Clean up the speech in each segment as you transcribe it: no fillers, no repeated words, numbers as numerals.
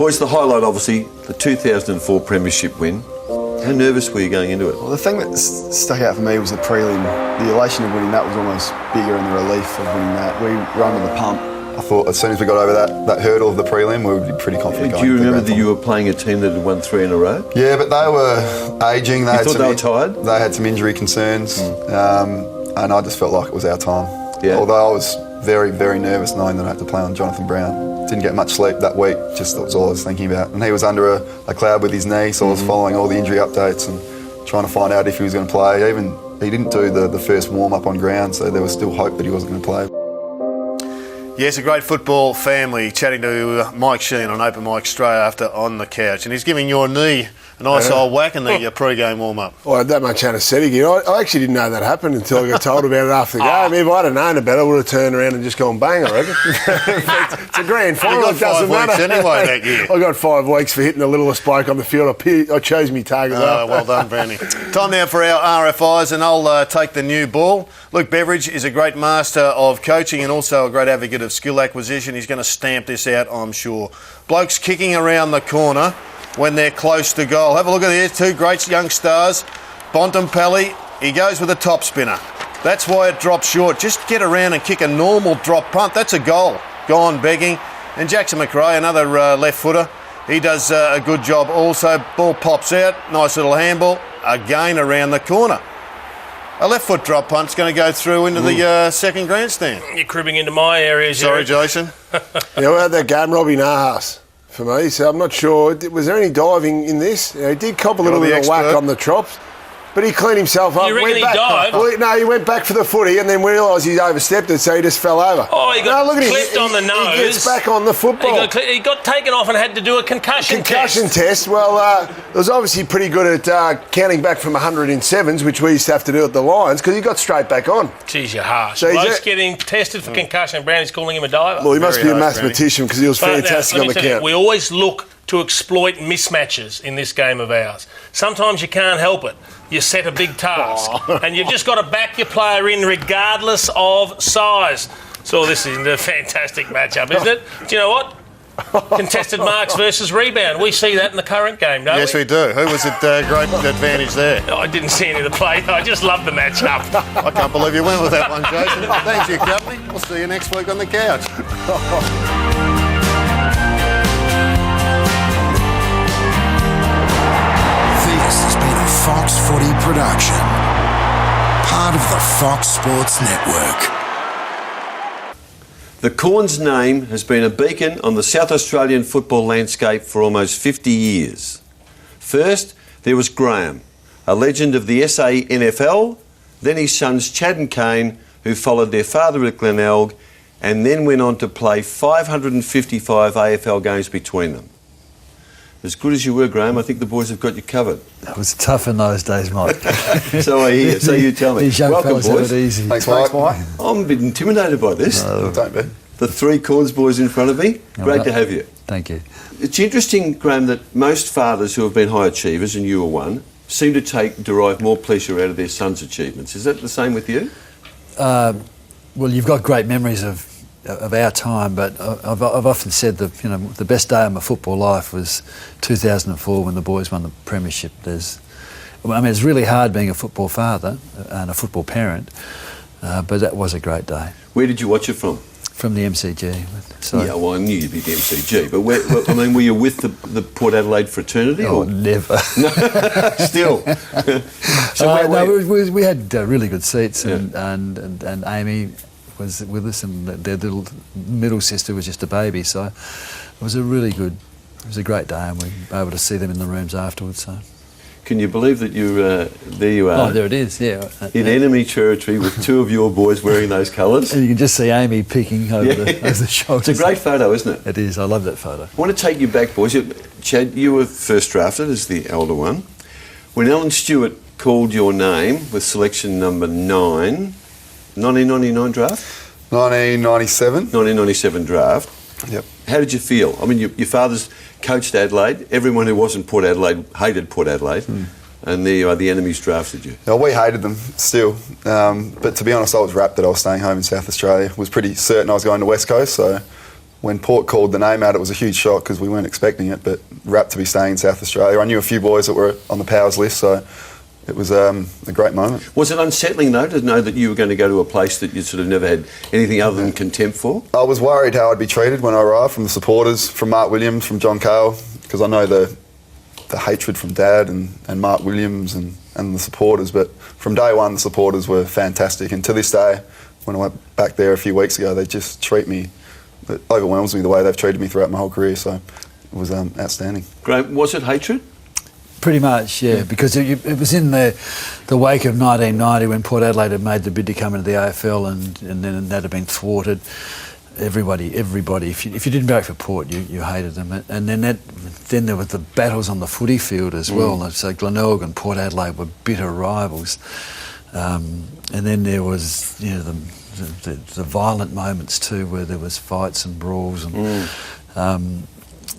Boys, the highlight, obviously, the 2004 premiership win. How nervous were you going into it? Well, the thing that stuck out for me was the prelim. The elation of winning that was almost bigger than the relief of winning that. We were under the pump. I thought as soon as we got over that hurdle of the prelim, we would be pretty confident. Do you remember that you were playing a team that had won 3 in a row? Yeah, but they were ageing. You thought they were tired? They had some injury concerns, and I just felt like it was our time. Yeah. Although I was very, very nervous knowing that I had to play on Jonathan Brown. Didn't get much sleep that week, just that was all I was thinking about. And he was under a cloud with his knee, so I was following all the injury updates and trying to find out if he was going to play. Even he didn't do the first warm-up on ground, so there was still hope that he wasn't going to play. Yes, a great football family, chatting to Mike Sheen on Open Mic straight after On the Couch, and he's giving your knee a nice old whack in the pre-game warm-up. Well, I had that much anaesthetic in. I actually didn't know that happened until I got told about it after the game. If I'd have known about it, I would have turned around and just gone bang, I reckon. It's a grand final, it doesn't matter. You got 5 weeks anyway that year. I got 5 weeks for hitting the littlest bloke on the field. I chose me target up. Well done, Brownie. Time now for our RFIs, and I'll take the new ball. Luke Beveridge is a great master of coaching and also a great advocate of skill acquisition. He's going to stamp this out, I'm sure. Blokes kicking around the corner when they're close to goal. Have a look at these 2 great young stars. Bontempelli, he goes with a top spinner. That's why it drops short. Just get around and kick a normal drop punt. That's a goal. Gone begging. And Jackson McRae, another left footer. He does a good job also. Ball pops out. Nice little handball. Again around the corner. A left foot drop punt's going to go through into the second grandstand. You're cribbing into my area, Sorry, Jason. Yeah, we had that game, Robbie Nahas, for me, so I'm not sure. Was there any diving in this? He did cop a little bit of whack on the chops, but he cleaned himself up. You reckon he dived? Well, no, he went back for the footy and then realised he overstepped it, so he just fell over. Oh, he got clipped on the nose. He gets back on the football. He got taken off and had to do a concussion test. Well, it was obviously pretty good at counting back from 100 in sevens, which we used to have to do at the Lions, because he got straight back on. Jeez, you're harsh. So Bloke's getting tested for concussion. Brownie's calling him a diver. Well, he must be a mathematician, because he was fantastic on the count. We always look to exploit mismatches in this game of ours. Sometimes you can't help it. You set a big task, and you've just got to back your player in regardless of size. So this is a fantastic matchup, isn't it? Do you know what? Contested marks versus rebound. We see that in the current game, don't we? Yes, we do. Who was at great advantage there? I didn't see any of the play. I just love the matchup. I can't believe you went with that one, Jason. Thanks, you company. We'll see you next week on the couch. This has been a Fox Footy production, part of the Fox Sports Network. The Corns name has been a beacon on the South Australian football landscape for almost 50 years. First, there was Graham, a legend of the SA NFL, then his sons Chad and Kane, who followed their father at Glenelg, and then went on to play 555 AFL games between them. As good as you were, Graham, I think the boys have got you covered. It was tough in those days, Mike. So I hear. So you tell me. These young Welcome, fellas boys. have it easy. Thanks, Mike. I'm a bit intimidated by this. No, don't be. The 3 Corns boys in front of me. Great to have you. Thank you. It's interesting, Graham, that most fathers who have been high achievers, and you were one, seem to derive more pleasure out of their sons' achievements. Is that the same with you? Well, you've got great memories of our time, but I've often said that the best day of my football life was 2004 when the boys won the premiership. It's really hard being a football father and a football parent, but that was a great day. Where did you watch it from? From the MCG. So. Yeah, well, I knew you'd be the MCG, but were you with the Port Adelaide fraternity? Oh, or? never. Still. We had really good seats, and Amy was with us, and their little middle sister was just a baby, so it was a great day, and we were able to see them in the rooms afterwards. So. Can you believe that there you are? Oh, there it is, yeah. In enemy territory with 2 of your boys wearing those colours. And you can just see Amy peeking over the shoulders. It's a great photo, isn't it? It is, I love that photo. I want to take you back, boys. Chad, you were first drafted as the elder one. When Alan Stewart called your name with selection number 9, 1999 draft? 1997. 1997 draft. Yep. How did you feel? I mean, your father's coached Adelaide. Everyone who wasn't Port Adelaide hated Port Adelaide. And there you are, the enemies drafted you. No, we hated them still. But to be honest, I was rapt that I was staying home in South Australia. Was pretty certain I was going to West Coast, so when Port called the name out, it was a huge shock because we weren't expecting it, but rapt to be staying in South Australia. I knew a few boys that were on the powers list, so it was a great moment. Was it unsettling, though, to know that you were going to go to a place that you sort of never had anything other than contempt for? I was worried how I'd be treated when I arrived from the supporters, from Mark Williams, from John Cale, because I know the hatred from Dad and Mark Williams and the supporters, but from day one the supporters were fantastic, and to this day, when I went back there a few weeks ago, they just treat me, it overwhelms me the way they've treated me throughout my whole career, so it was outstanding. Graham, was it hatred? Pretty much, yeah, because it was in the wake of 1990 when Port Adelaide had made the bid to come into the AFL, and then that had been thwarted. Everybody, if you didn't vote for Port, you hated them, and then there were the battles on the footy field as well. So Glenelg and Port Adelaide were bitter rivals, and then there was the violent moments too, where there was fights and brawls and.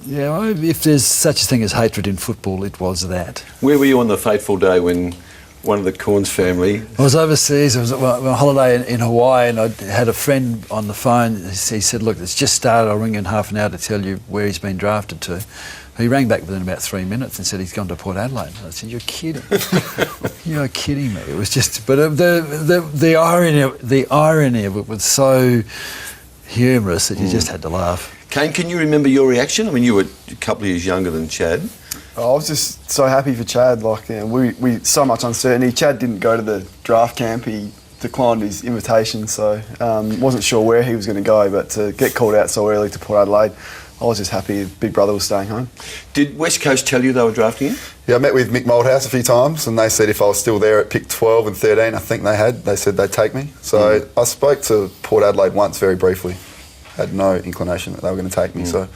If there's such a thing as hatred in football, it was that. Where were you on the fateful day when one of the Corns family... I was overseas. I was on a holiday in Hawaii, and I had a friend on the phone. He said, look, it's just started. I'll ring you in half an hour to tell you where he's been drafted to. He rang back within about 3 minutes and said he's gone to Port Adelaide. I said, you're kidding. You're kidding me. It was just... But the irony of it was so humorous that you just had to laugh. Kane, can you remember your reaction? I mean, you were a couple of years younger than Chad. I was just so happy for Chad. We so much uncertainty. Chad didn't go to the draft camp. He declined his invitation, so wasn't sure where he was going to go. But to get called out so early to Port Adelaide, I was just happy Big Brother was staying home. Did West Coast tell you they were drafting him? Yeah, I met with Mick Moldhouse a few times, and they said if I was still there at pick 12 and 13, I think they said they'd take me. So I spoke to Port Adelaide once very briefly. Had no inclination that they were going to take me. So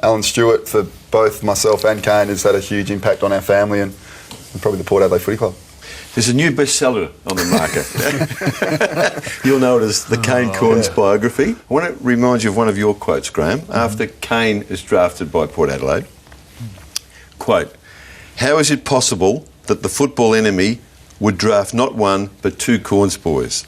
Alan Stewart, for both myself and Kane, has had a huge impact on our family and probably the Port Adelaide Footy Club. There's a new bestseller on the market. You'll know it as the Kane Corns biography. I want to remind you of one of your quotes, Graham. After Kane is drafted by Port Adelaide, quote, "How is it possible that the football enemy would draft not one but two Corns boys?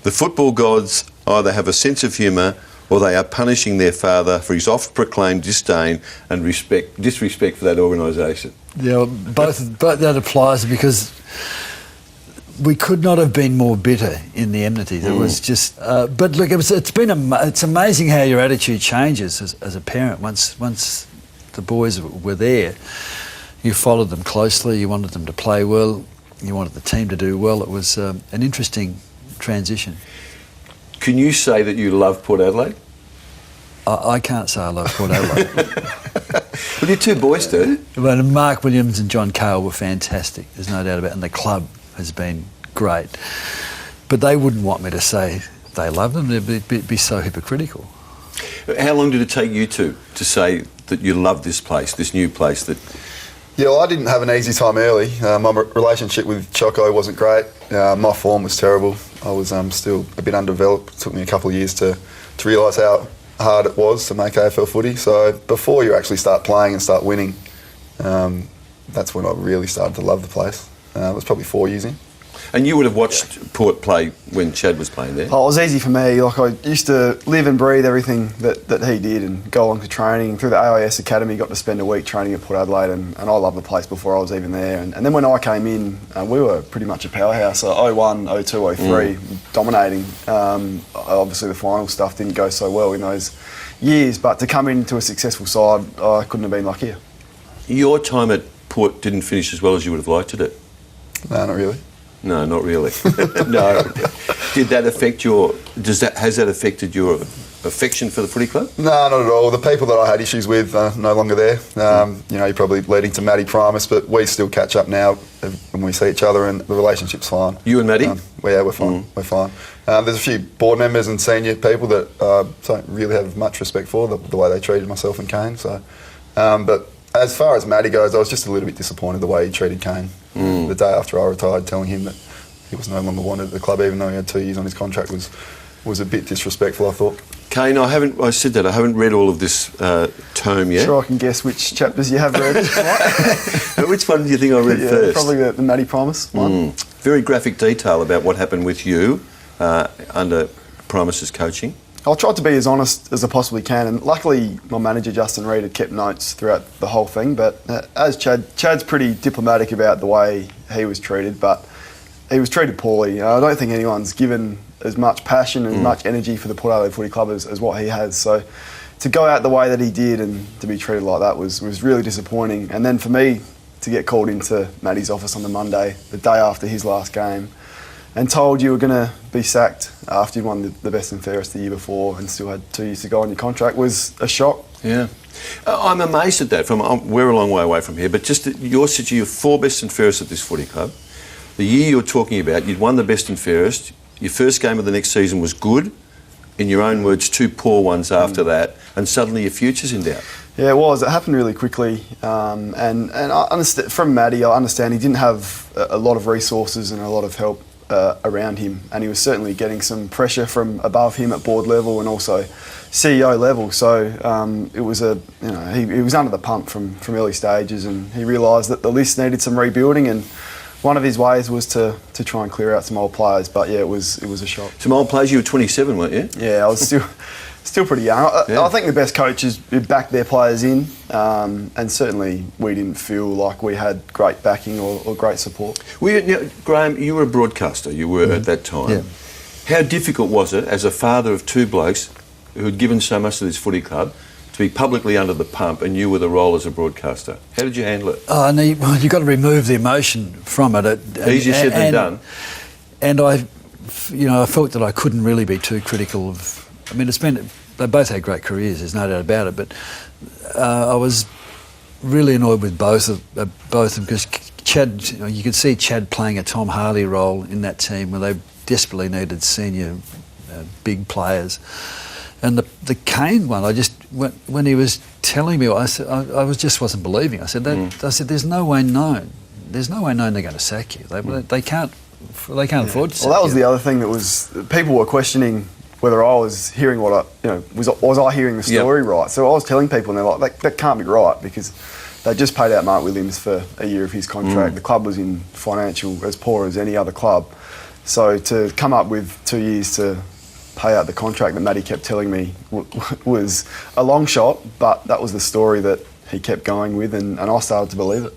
The football gods either have a sense of humour or they are punishing their father for his oft-proclaimed disdain and disrespect for that organisation." Yeah, well, both that applies, because we could not have been more bitter in the enmity. It was just... but look, it's amazing how your attitude changes as a parent. Once the boys were there, you followed them closely, you wanted them to play well, you wanted the team to do well. It was an interesting transition. Can you say that you love Port Adelaide? I can't say I love Port Adelaide. Well, your two boys do. Well, Mark Williams and John Cale were fantastic, there's no doubt about it, and the club has been great. But they wouldn't want me to say they love them, they'd be so hypocritical. How long did it take you to say that you love this place, this new place that... Yeah, well, I didn't have an easy time early. My relationship with Choco wasn't great. My form was terrible. I was still a bit undeveloped. It took me a couple of years to realise how hard it was to make AFL footy. So before you actually start playing and start winning, that's when I really started to love the place. It was probably 4 years in. And you would have watched Port play when Chad was playing there? Oh, it was easy for me. I used to live and breathe everything that he did and go along to training. Through the AIS Academy, got to spend a week training at Port Adelaide, and I loved the place before I was even there. And then when I came in, we were pretty much a powerhouse. 01, 02, 03, dominating. Obviously the final stuff didn't go so well in those years, but to come into a successful side, I couldn't have been luckier. Your time at Port didn't finish as well as you would have liked it? No, not really. No, not really. No. Did that affect has that affected your affection for the footy club? No, not at all. The people that I had issues with are no longer there. You're probably leading to Matty Primus, but we still catch up now when we see each other, and the relationship's fine. You and Matty? We're fine. We're fine. There's a few board members and senior people that don't really have much respect for the way they treated myself and Kane. So, but as far as Matty goes, I was just a little bit disappointed the way he treated Kane. The day after I retired, telling him that he was no longer wanted at the club, even though he had 2 years on his contract, was a bit disrespectful, I thought. Kane, I haven't read all of this tome yet. Sure, I can guess which chapters you have read. Which one do you think I read first? Probably the Matty Primus one. Very graphic detail about what happened with you under Primus's coaching. I tried to be as honest as I possibly can, and luckily my manager Justin Reid had kept notes throughout the whole thing. But as Chad's pretty diplomatic about the way he was treated, but he was treated poorly. I don't think anyone's given as much passion and much energy for the Port Adelaide Footy Club as what he has. So to go out the way that he did and to be treated like that was really disappointing. And then for me to get called into Matty's office on the Monday, the day after his last game, and told you were going to be sacked after you won the best and fairest the year before and still had 2 years to go on your contract was a shock. Yeah. I'm amazed at that. We're a long way away from here, but just you're 4 best and fairest at this footy club. The year you're talking about, you'd won the best and fairest. Your first game of the next season was good. In your own words, 2 poor ones after that, and suddenly your future's in doubt. Yeah, it was. It happened really quickly. And I understand, from Matty, I understand he didn't have a lot of resources and a lot of help around him, and he was certainly getting some pressure from above him at board level and also CEO level. So it was he was under the pump from early stages, and he realised that the list needed some rebuilding, and one of his ways was to try and clear out some old players. But yeah, it was a shock. Some old players. You were 27, weren't you? Yeah, I was still pretty young. I think the best coaches back their players in, and certainly we didn't feel like we had great backing or great support. Graham, you were a broadcaster. You were at that time. Yeah. How difficult was it, as a father of 2 blokes who had given so much to this footy club, to be publicly under the pump, and you were the role as a broadcaster? How did you handle it? No, you've got to remove the emotion from it. Easier said than done. And I felt that I couldn't really be too critical of. I mean, they both had great careers. There's no doubt about it. But I was really annoyed with both of them, because Chad. You could see Chad playing a Tom Harley role in that team where they desperately needed senior big players. And the Kane one, when he was telling me, I said, I wasn't believing. I said, there's no way known they're going to sack you. They can't afford to sack you. Well, that was the other thing that was, people were questioning whether I was hearing was I hearing the story right? So I was telling people, and they're like, that can't be right, because they just paid out Mark Williams for a year of his contract. The club was in financial as poor as any other club. So to come up with 2 years to pay out the contract that Matty kept telling me was a long shot, but that was the story that he kept going with, and I started to believe it.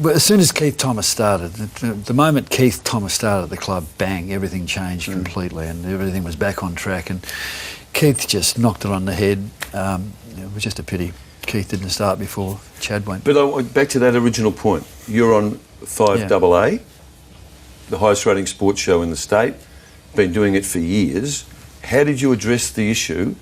Well, as soon as Keith Thomas started, the moment Keith Thomas started at the club, bang, everything changed completely, and everything was back on track, and Keith just knocked it on the head. It was just a pity Keith didn't start before Chad went. But back to that original point, you're on 5AA, the highest rating sports show in the state, been doing it for years. How did you address the issue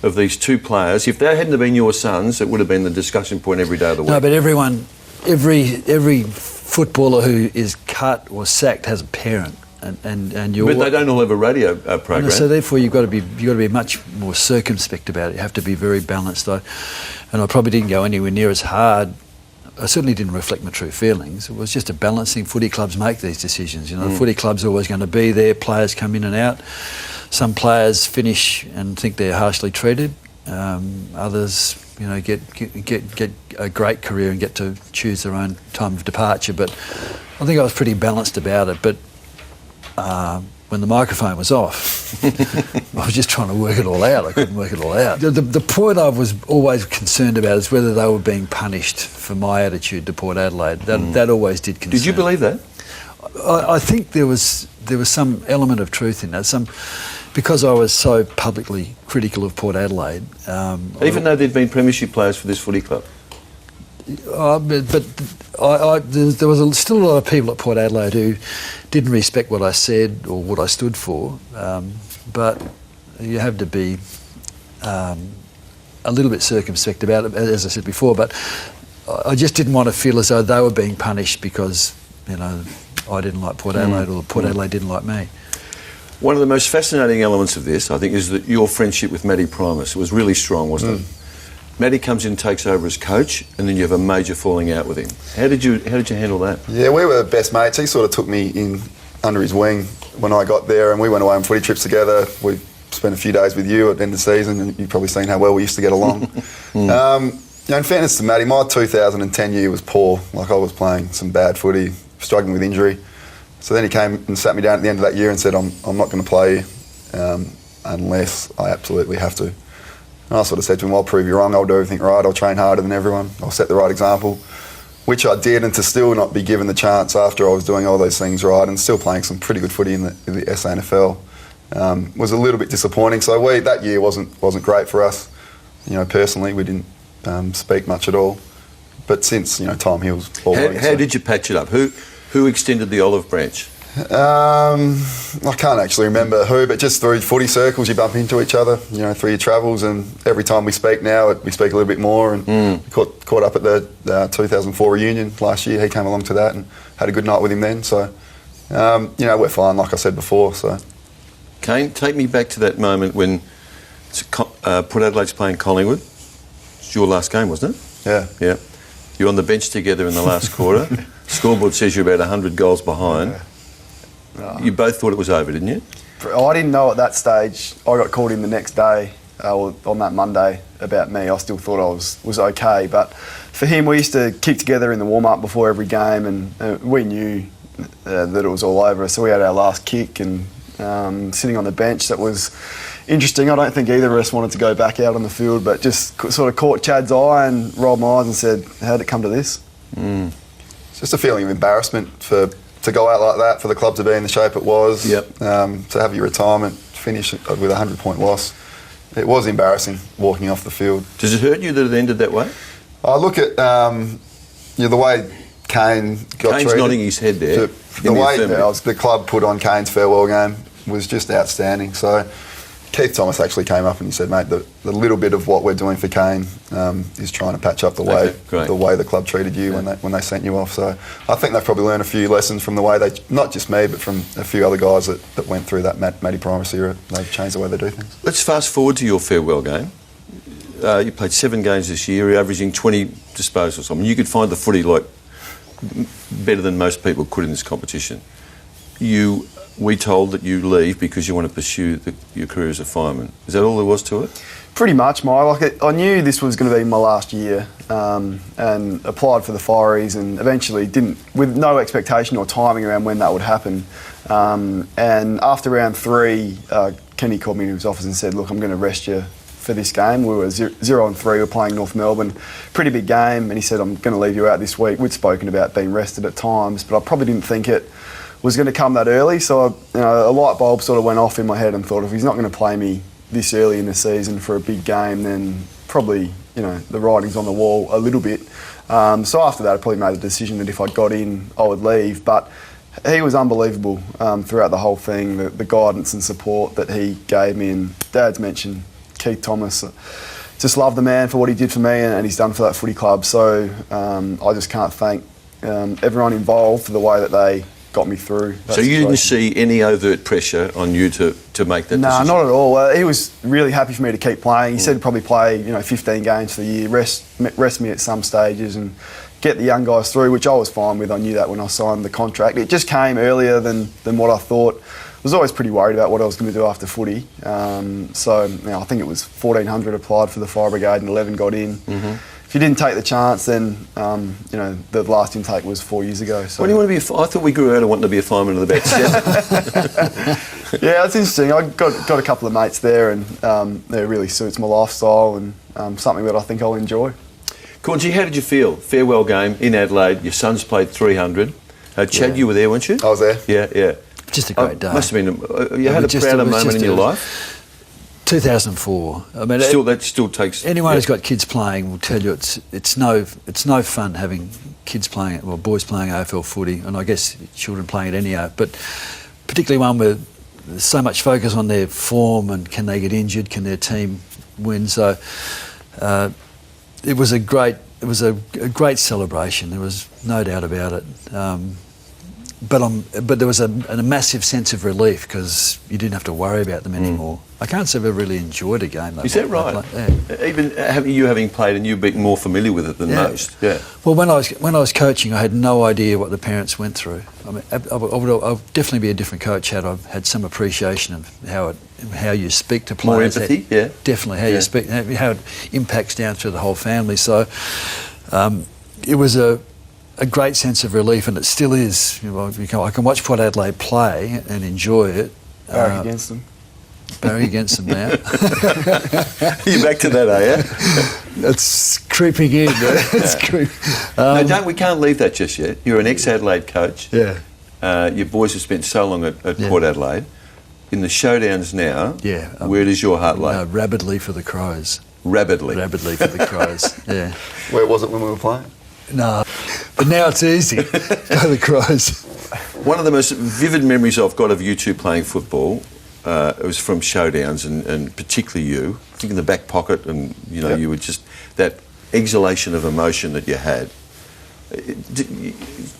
of these 2 players? If they hadn't have been your sons, it would have been the discussion point every day of the week. No, but every footballer who is cut or sacked has a parent, and you're. But they don't all have a radio program. No, so therefore you've got to be much more circumspect about it. You have to be very balanced, though. And I probably didn't go anywhere near as hard. I certainly didn't reflect my true feelings. It was just a balancing. Footy clubs make these decisions. The footy club's always going to be there. Players come in and out. Some players finish and think they're harshly treated. Others, get a great career and get to choose their own time of departure. But I think I was pretty balanced about it. But when the microphone was off, I was just trying to work it all out. I couldn't work it all out. The point I was always concerned about is whether they were being punished for my attitude to Port Adelaide. That always did concern. Did you believe that? I think there was some element of truth in that. Because I was so publicly critical of Port Adelaide. Even though there'd been premiership players for this footy club? But there was still a lot of people at Port Adelaide who didn't respect what I said or what I stood for. But you have to be a little bit circumspect about it, as I said before. But I just didn't want to feel as though they were being punished because I didn't like Port Adelaide or Port Adelaide didn't like me. One of the most fascinating elements of this, I think, is that your friendship with Matty Primus. It was really strong, wasn't it? Matty comes in and takes over as coach, and then you have a major falling out with him. How did you handle that? Yeah, we were best mates. He sort of took me in under his wing when I got there, and we went away on footy trips together. We spent a few days with you at the end of the season, and you've probably seen how well we used to get along. In fairness to Matty, my 2010 year was poor. Like, I was playing some bad footy, struggling with injury. So then he came and sat me down at the end of that year and said, I'm not going to play you. unless I absolutely have to. And I sort of said to him, I'll prove you wrong, I'll do everything right, I'll train harder than everyone, I'll set the right example, which I did, and to still not be given the chance after I was doing all those things right and still playing some pretty good footy in the SANFL was a little bit disappointing. So that year wasn't great for us. Personally, we didn't speak much at all. But since, time heals all. How did you patch it up? Who extended the olive branch? I can't actually remember who, but just through footy circles you bump into each other, through your travels, and every time we speak now, we speak a little bit more, and we caught up at the 2004 reunion last year. He came along to that and had a good night with him then, so we're fine, like I said before. So, Kane, take me back to that moment when Port Adelaide's playing Collingwood. It's your last game, wasn't it? Yeah. You're on the bench together in the last quarter. Scoreboard says you're about 100 goals behind. You both thought it was over, didn't you? I didn't know at that stage. I got called in the next day, on that Monday, about me. I still thought I was okay, but for him, we used to kick together in the warm-up before every game, and we knew that it was all over. So we had our last kick, and sitting on the bench, that was interesting. I don't think either of us wanted to go back out on the field, but just sort of caught Chad's eye and rolled my eyes and said, how'd it come to this? It's just a feeling of embarrassment to go out like that, for the club to be in the shape it was, to have your retirement finish with a 100-point loss. It was embarrassing walking off the field. Does it hurt you that it ended that way? I look at the way Kane got treated. Kane's nodding his head there. The way the club put on Kane's farewell game was just outstanding. So Keith Thomas actually came up and he said, mate, the little bit of what we're doing for Kane is trying to patch up the way the club treated you when they sent you off. So I think they've probably learned a few lessons from the way not just me, but from a few other guys that went through that Matty Primus era. They've changed the way they do things. Let's fast forward to your farewell game. You played 7 games this year, you're averaging 20 disposals. I mean, you could find the footy better than most people could in this competition. We told that you leave because you want to pursue your career as a fireman. Is that all there was to it? Pretty much, Mike. I knew this was going to be my last year, and applied for the Fireys, and eventually didn't, with no expectation or timing around when that would happen. And after round 3, Kenny called me into his office and said, look, I'm going to rest you for this game. We were 0-3, we were playing North Melbourne, pretty big game, and he said, I'm going to leave you out this week. We'd spoken about being rested at times, but I probably didn't think it was going to come that early, so a light bulb sort of went off in my head and thought, if he's not going to play me this early in the season for a big game, then probably the writing's on the wall a little bit. So after that, I probably made the decision that if I got in, I would leave. But he was unbelievable throughout the whole thing, the guidance and support that he gave me. And Dad's mentioned Keith Thomas. Just love the man for what he did for me and he's done for that footy club. So I just can't thank everyone involved for the way that they got me through. So you didn't see any overt pressure on you to make that decision? No, not at all. He was really happy for me to keep playing. He said he'd probably play 15 games for the year, rest me at some stages and get the young guys through, which I was fine with. I knew that when I signed the contract. It just came earlier than what I thought. I was always pretty worried about what I was going to do after footy. So I think it was 1,400 applied for the Fire Brigade and 11 got in. If you didn't take the chance, then the last intake was 4 years ago. So. What do you want to be? I thought we grew out of wanting to be a fireman at about 7. Yeah, it's interesting. I got a couple of mates there, and it really suits my lifestyle and something that I think I'll enjoy. Cornsey, how did you feel? Farewell game in Adelaide. Your sons played 300. Chad, you were there, weren't you? I was there. Yeah. Just a great day. Must have been. You had a prouder moment in your life. 2004. I mean, that still takes. Anyone who's got kids playing will tell you it's no fun having kids playing, boys playing AFL footy, and I guess children playing at any age, but particularly one where there's so much focus on their form and can they get injured, can their team win. So it was a great celebration. There was no doubt about it. But there was a massive sense of relief because you didn't have to worry about them anymore. I can't say I've ever really enjoyed a game. Is that right? Even having played and you being more familiar with it than most. Yeah. Well, when I was coaching, I had no idea what the parents went through. I mean, I would definitely be a different coach had I had some appreciation of how you speak to players. More empathy. Yeah. Definitely how you speak, how it impacts down through the whole family. So it was a great sense of relief, and it still is. I can watch Port Adelaide play and enjoy it. Against them. Barry against them now. You're back to that, are you? It's creeping in. It's No, we can't leave that just yet. You're an ex-Adelaide coach. Yeah. Your boys have spent so long at Port Adelaide. In the Showdowns now, where does your heart lay? Rabidly for the Crows. Rabidly for the Crows, yeah. Where was it when we were playing? No, but now it's easy. Go the Crows. One of the most vivid memories I've got of you two playing football, it was from Showdowns, and particularly you. I think in the back pocket, and you were just that exhalation of emotion that you had.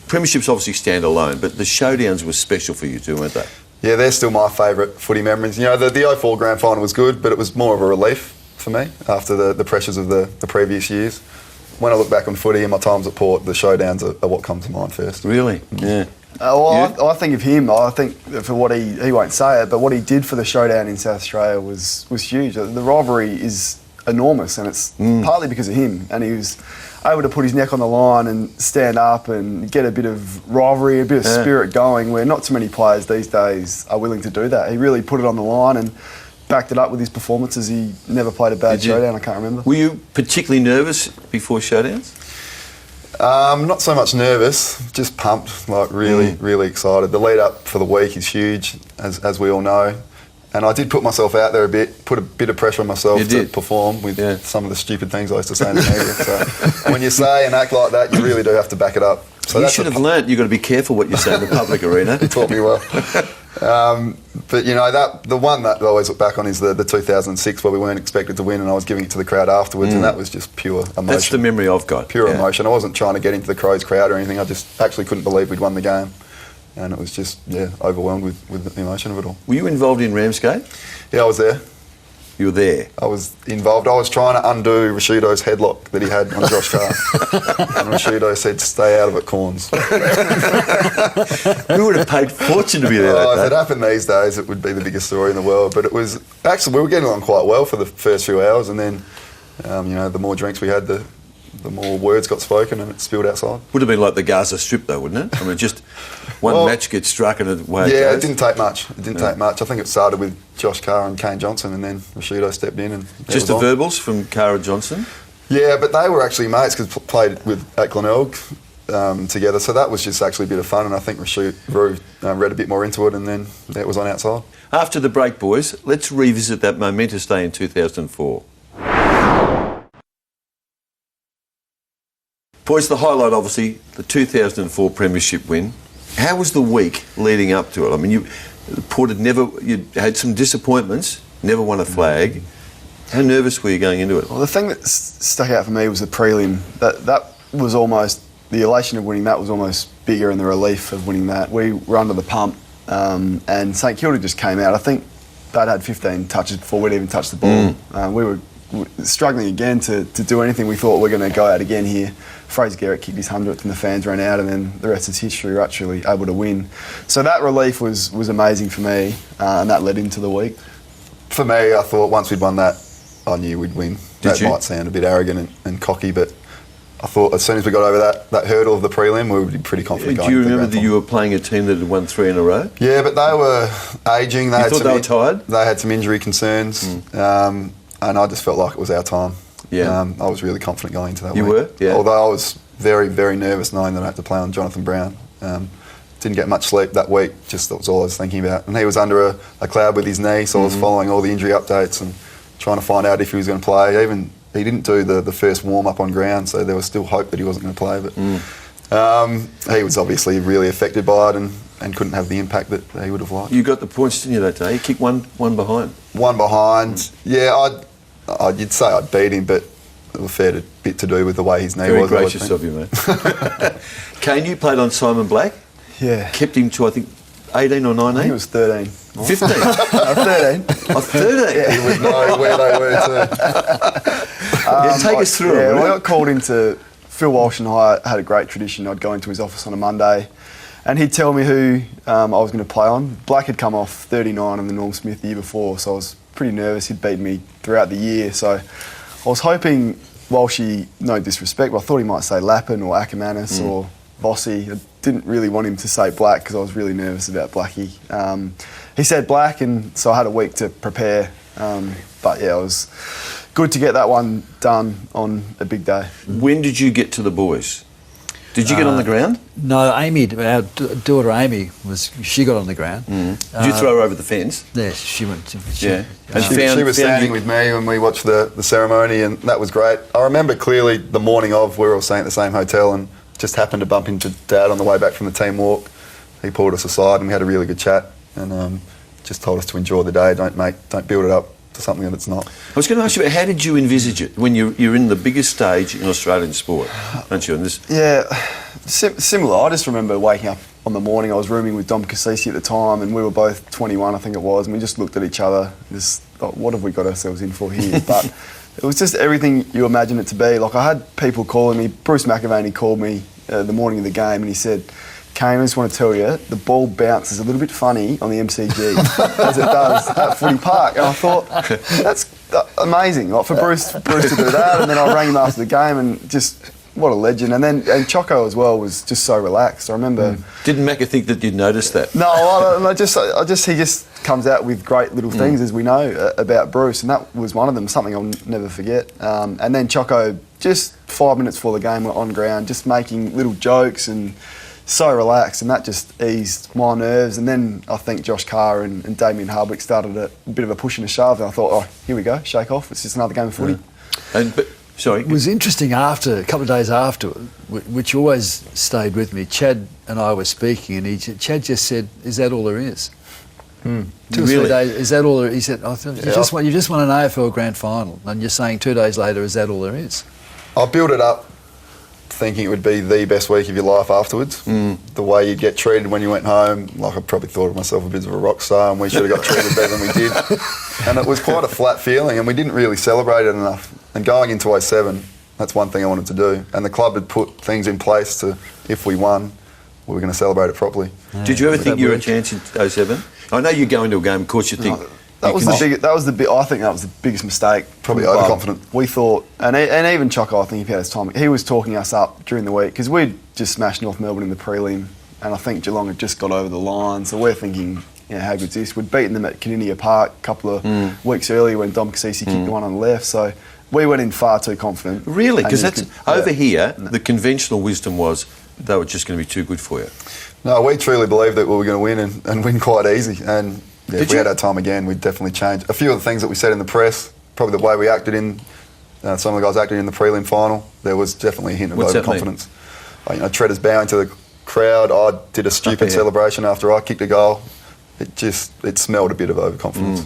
Premierships obviously stand alone, but the Showdowns were special for you too, weren't they? Yeah, they're still my favourite footy memories. The 04 grand final was good, but it was more of a relief for me after the pressures of the previous years. When I look back on footy and my times at Port, the Showdowns are what come to mind first. Really? Yeah. I think of him. I think for what he won't say it, but what he did for the Showdown in South Australia was huge. The rivalry is enormous, and it's partly because of him. And he was able to put his neck on the line and stand up and get a bit of rivalry, a bit of spirit going, where not too many players these days are willing to do that. He really put it on the line and backed it up with his performances. He never played a bad Showdown, I can't remember. Were you particularly nervous before Showdowns? Not so much nervous, just pumped, like really excited. The lead up for the week is huge, as we all know. And I did put myself out there a bit, put a bit of pressure on myself to perform with some of the stupid things I used to say in the media. So when you say and act like that, you really do have to back it up. So you should have learnt you've got to be careful what you say in the public arena. He taught me well. But the one that I always look back on is the 2006 where we weren't expected to win and I was giving it to the crowd afterwards, and that was just pure emotion. That's the memory I've got. Pure emotion. I wasn't trying to get into the Crows crowd or anything. I just actually couldn't believe we'd won the game. And it was just, overwhelmed with the emotion of it all. Were you involved in Ramsgate? Yeah, I was there. You were there? I was involved. I was trying to undo Rashido's headlock that he had on Josh Carr. And Rashido said, stay out of it, Corns. We would have paid fortune to be there that day. If it happened these days, it would be the biggest story in the world. But it was, actually, we were getting along quite well for the first few hours. And then, the more drinks we had, the more words got spoken and it spilled outside. Would have been like the Gaza Strip though, wouldn't it? I mean, just one match gets struck and away it goes. It didn't take much. It didn't take much. I think it started with Josh Carr and Kane Johnson, and then Rashido stepped in. And just the verbals from Carr and Johnson? Yeah, but they were actually mates because played at Glenelg together, so that was just actually a bit of fun, and I think Rashido read a bit more into it, and then it was on outside. After the break, boys, let's revisit that momentous day in 2004. Boys, the highlight, obviously, the 2004 premiership win. How was the week leading up to it? I mean, Port you had some disappointments, never won a flag. How nervous were you going into it? Well, the thing that stuck out for me was the prelim. That was almost, the elation of winning that was almost bigger than the relief of winning that. We were under the pump, and St Kilda just came out. I think they'd had 15 touches before we'd even touched the ball. We were struggling again to do anything. We thought we were going to go out again here. Fraser Garrett kicked his 100th and the fans ran out, and then the rest is history. We're actually able to win. So that relief was amazing for me, and that led into the week. For me, I thought once we'd won that, I knew we'd win. That might sound a bit arrogant and cocky, but I thought as soon as we got over that hurdle of the prelim, we would be pretty confident going. Do you remember that you were playing a team that had won 3 in a row? Yeah, but they were ageing. You thought they were tired? They had some injury concerns, and I just felt like it was our time. Yeah. I was really confident going into that week. You were? Yeah. Although I was very, very nervous knowing that I had to play on Jonathan Brown. Didn't get much sleep that week, just that was all I was thinking about. And he was under a cloud with his knee, so I was following all the injury updates and trying to find out if he was going to play. Even he didn't do the first warm-up on ground, so there was still hope that he wasn't going to play. But he was obviously really affected by it and couldn't have the impact that he would have liked. You got the points, didn't you, that day? You kicked one behind. One behind. Yeah, you'd say I'd beat him, but it was a fair bit to do with the way his knee was. Very gracious of you, mate. Kane, you played on Simon Black. Yeah. Kept him to, I think, 18 or 19? I think it was 13. 15? 13. Oh, 13? Yeah. He would know where they were too. Take us through it. Yeah, I got called into... Phil Walsh and I had a great tradition. I'd go into his office on a Monday and he'd tell me who I was going to play on. Black had come off 39 in the Norm Smith the year before, so I was pretty nervous. He'd beaten me throughout the year, so I was hoping Walshy, no disrespect, but I thought he might say Lappin or Ackermanis or Bossy. I didn't really want him to say black because I was really nervous about Blackie. He said black, and so I had a week to prepare. But yeah, it was good to get that one done on a big day. When did you get to the boys? Did you get on the ground? No, Amy, our daughter Amy, she got on the ground. Did you throw her over the fence? Yeah, she went. Yeah. And She was standing with me when we watched the ceremony, and that was great. I remember clearly the morning of, we were all staying at the same hotel, and just happened to bump into Dad on the way back from the team walk. He pulled us aside and we had a really good chat, and just told us to enjoy the day. Don't build it up to something that it's not. I was going to ask you about how did you envisage it when you're in the biggest stage in Australian sport, aren't you? And this, Yeah, similar. I just remember waking up on the morning. I was rooming with Dom Cassisi at the time, and we were both 21, I think it was, and we just looked at each other, just thought, what have we got ourselves in for here? But it was just everything you imagine it to be. Like, I had people calling me. Bruce McAvaney called me the morning of the game, and he said, Kane, I just want to tell you, the ball bounces a little bit funny on the MCG as it does at Footy Park. And I thought, that's amazing. Like, for Bruce to do that, and then I rang him after the game, and just, what a legend. And Choco as well was just so relaxed. I remember... Didn't Macca think that you'd noticed that? No, he just comes out with great little things, as we know, about Bruce, and that was one of them, something I'll never forget. And then Choco, just 5 minutes before the game, were on ground, just making little jokes and so relaxed, and that just eased my nerves. And then I think Josh Carr and Damien Hardwick started a bit of a push and a shove, and I thought, oh, here we go, shake off, it's just another game of footy. Sorry. It was interesting a couple of days after, which always stayed with me. Chad and I were speaking, and Chad just said, "Is that all there is?" 2 or 3 days. Is that all there? He said, "You just won an AFL Grand Final, and you're saying 2 days later, is that all there is?" I built it up thinking it would be the best week of your life afterwards. The way you'd get treated when you went home, like I probably thought of myself a bit of a rock star, and we should have got treated better than we did. And it was quite a flat feeling, and we didn't really celebrate it enough. And going into 07, that's one thing I wanted to do. And the club had put things in place to, if we won, we were going to celebrate it properly. Did you ever think you were a chance in 07? I know you go into a game, of course you think... I think that was the biggest mistake. Probably overconfident. We thought, and even Choco, I think if he had his time, he was talking us up during the week, because we'd just smashed North Melbourne in the prelim, and I think Geelong had just got over the line, so we're thinking, how good's this? We'd beaten them at Caninia Park a couple of weeks earlier when Dom Cassisi kicked the one on the left, so we went in far too confident. Really? Because that's over here, the conventional wisdom was they were just going to be too good for you. No, we truly believed that we were going to win and win quite easy. And yeah, if we had our time again, we'd definitely change. A few of the things that we said in the press, probably the way we acted in, some of the guys acted in the prelim final, there was definitely a hint of overconfidence. Treaders bowing to the crowd, I did a stupid celebration after I kicked a goal. It smelled a bit of overconfidence.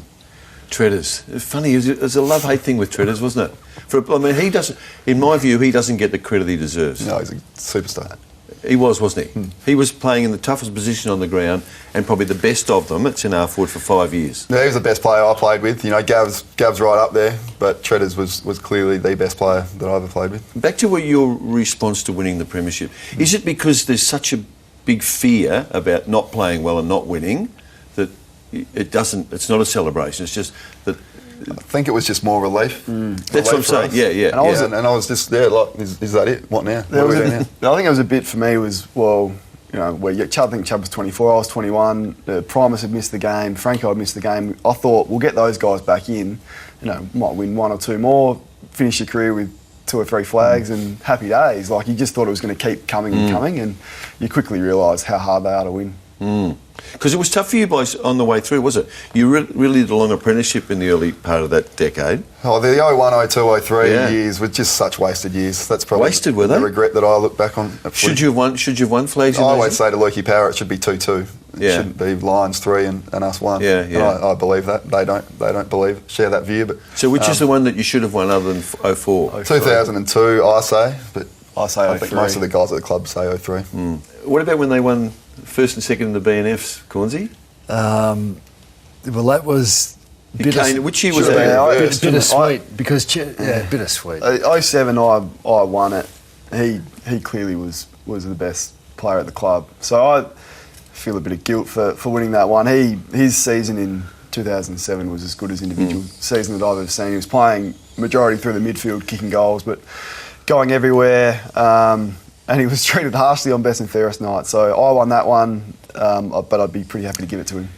Treaders. Funny, it was a love-hate thing with Treaders, wasn't it? He doesn't, in my view, he doesn't get the credit he deserves. No, he's a superstar. He was, wasn't he? He was playing in the toughest position on the ground and probably the best of them at centre forward for 5 years. Yeah, he was the best player I played with. Gav's right up there, but Treaders was clearly the best player that I ever played with. Back to your response to winning the premiership. Is it because there's such a big fear about not playing well and not winning that it's not a celebration, it's just that... I think it was just more relief. That's what I'm saying, yeah. And I was just there, like, is that it? What now? I think it was a bit for me was, I think Chubb was 24, I was 21, Primus had missed the game, Franco had missed the game. I thought, we'll get those guys back in, might win 1 or 2 more, finish your career with 2 or 3 flags and happy days. Like, you just thought it was going to keep coming and coming, and you quickly realise how hard they are to win. Because it was tough for you boys on the way through, was it? You really did a long apprenticeship in the early part of that decade. Oh, the 01, 02, 03 years were just such wasted years. That's probably wasted, were they? The regret that I look back on. Should you have won flags? I always say to Lukey Power it should be 2-2. It shouldn't be Lions 3 and us 1. Yeah. And I believe that. They don't share that view. But so which is the one that you should have won other than 04? 2002, I say. But I say 03. I think most of the guys at the club say 03. What about when they won first and second in the BNFs, Cornsey? Well, that was which year was that? Bittersweet, because bittersweet. 07, I won it. He clearly was the best player at the club. So I feel a bit of guilt for winning that one. His season in 2007 was as good as individual season that I've ever seen. He was playing majority through the midfield, kicking goals, but going everywhere. and he was treated harshly on best and fairest night. So I won that one, but I'd be pretty happy to give it to him.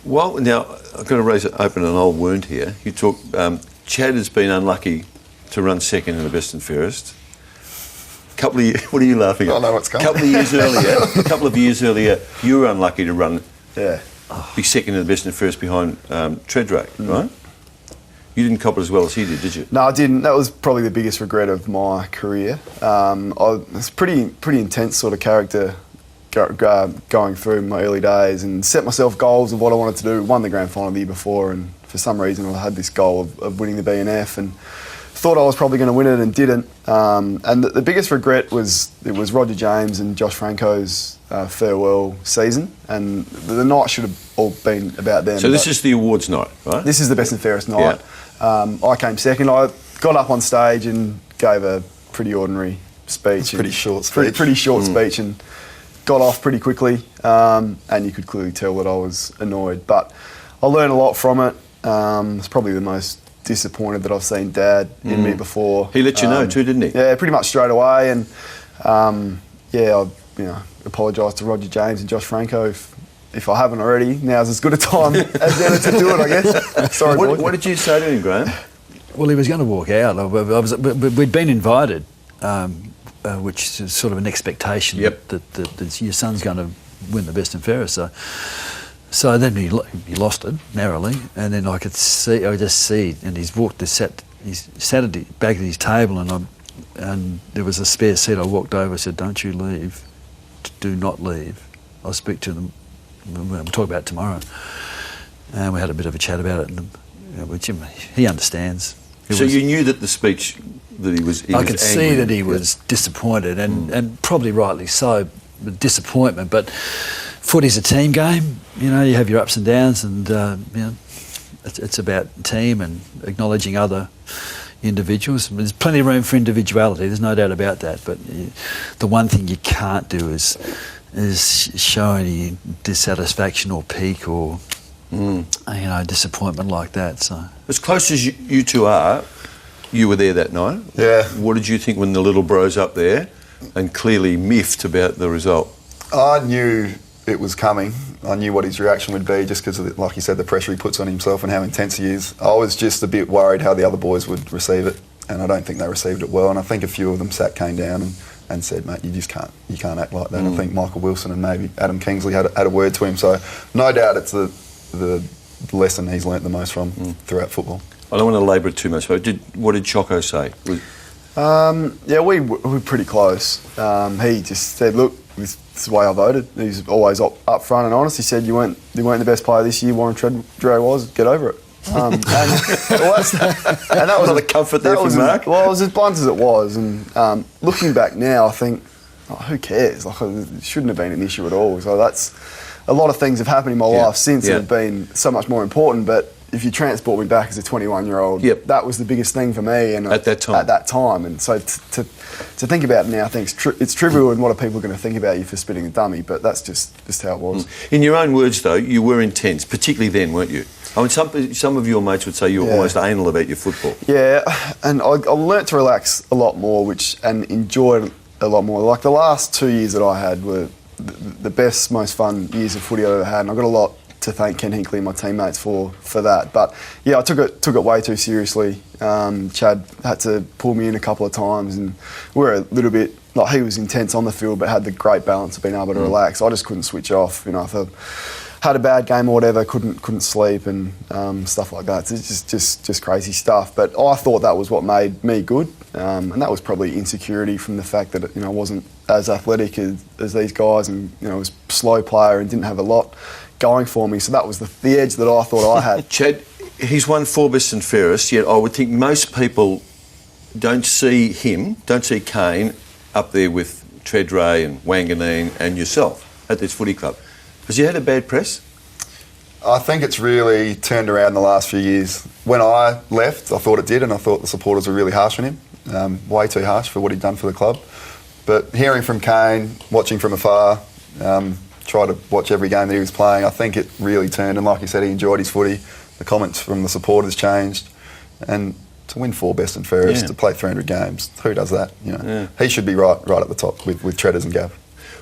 Well, now I've got to open an old wound here. You talk. Chad has been unlucky to run second in the best and fairest. What are you laughing at? I know what's coming. A couple of years earlier, you were unlucky to run. Yeah. Be second in the best and fairest behind Treadray, right? You didn't cop it as well as he did you? No, I didn't. That was probably the biggest regret of my career. I was pretty intense sort of character going through my early days, and set myself goals of what I wanted to do. Won the grand final the year before, and for some reason I had this goal of winning the BNF, and thought I was probably going to win it and didn't. And the biggest regret was Roger James and Josh Franco's farewell season, and the night should have all been about them. So this is the awards night, right? This is the best and fairest night. Yeah. I came second. I got up on stage and gave a pretty ordinary speech. Pretty short speech. Pretty short speech, and got off pretty quickly. And you could clearly tell that I was annoyed. But I learned a lot from it. It's probably the most disappointed that I've seen Dad in me before. He let you know too, didn't he? Yeah, pretty much straight away. And I apologised to Roger James and Josh Franco. If I haven't already, now's as good a time as ever to do it, I guess. Sorry, boys. What did you say to him, Graham? Well, he was going to walk out. We'd been invited, which is sort of an expectation that your son's going to win the best and fairest. So then he lost it narrowly, and then I just see, and he's sat at the back of his table, and there was a spare seat. I walked over, said, "Don't you leave, do not leave. I'll speak to them. We'll talk about it tomorrow." And we had a bit of a chat about it, which he understands. You knew that the speech that he was I could see that he was disappointed, and probably rightly so, disappointment. But footy's a team game. You have your ups and downs, and it's about team and acknowledging other individuals. There's plenty of room for individuality. There's no doubt about that. But the one thing you can't do is show any dissatisfaction or pique or disappointment like that. So as close as you two are, you were there that night. Yeah. What did you think when the little bro's up there and clearly miffed about the result? I knew it was coming. I knew what his reaction would be, just because, like you said, the pressure he puts on himself and how intense he is. I was just a bit worried how the other boys would receive it, and I don't think they received it well. And I think a few of them sat Kane down and said, "Mate, you can't act like that." I think Michael Wilson and maybe Adam Kingsley had a word to him. So no doubt it's the lesson he's learnt the most from throughout football. I don't want to labour it too much, but what did Choco say? We were pretty close. He just said, "Look, this is the way I voted." He's always up front and honest. He said, you weren't the best player this year, Warren Treadray was. Get over it." And that was a comfort there for Mark. It was as blunt as it was. And looking back now, I think, who cares? It shouldn't have been an issue at all. So that's a lot of things have happened in my life since that have been so much more important. But if you transport me back as a 21-year-old, that was the biggest thing for me. And at that time. And so to think about it now, I think it's trivial, and what are people going to think about you for spitting a dummy? But that's just how it was. In your own words, though, you were intense, particularly then, weren't you? I mean, some of your mates would say you were almost anal about your football. Yeah, and I learnt to relax a lot more, and enjoyed a lot more. Like the last 2 years that I had were the best, most fun years of footy I've ever had, and I got a lot to thank Ken Hinkley and my teammates for that. But yeah, I took it way too seriously. Chad had to pull me in a couple of times, and we were a little bit, like, he was intense on the field but had the great balance of being able to relax. I just couldn't switch off. If I had a bad game or whatever, couldn't sleep and stuff like that. It's just crazy stuff. But I thought that was what made me good, and that was probably insecurity from the fact that I wasn't as athletic as these guys, and was a slow player and didn't have a lot going for me. So that was the edge that I thought I had. Chad, he's won 4 best and fairest, yet I would think most people don't see Kane up there with Treadray and Wanganeen and yourself at this footy club. Has he had a bad press? I think it's really turned around in the last few years. When I left, I thought it did, and I thought the supporters were really harsh on him, way too harsh for what he'd done for the club. But hearing from Kane, watching from afar, try to watch every game that he was playing, I think it really turned, and like you said, he enjoyed his footy. The comments from the supporters changed, and to win 4 best and fairest, to play 300 games. Who does that? He should be right at the top with Treaders and Gav.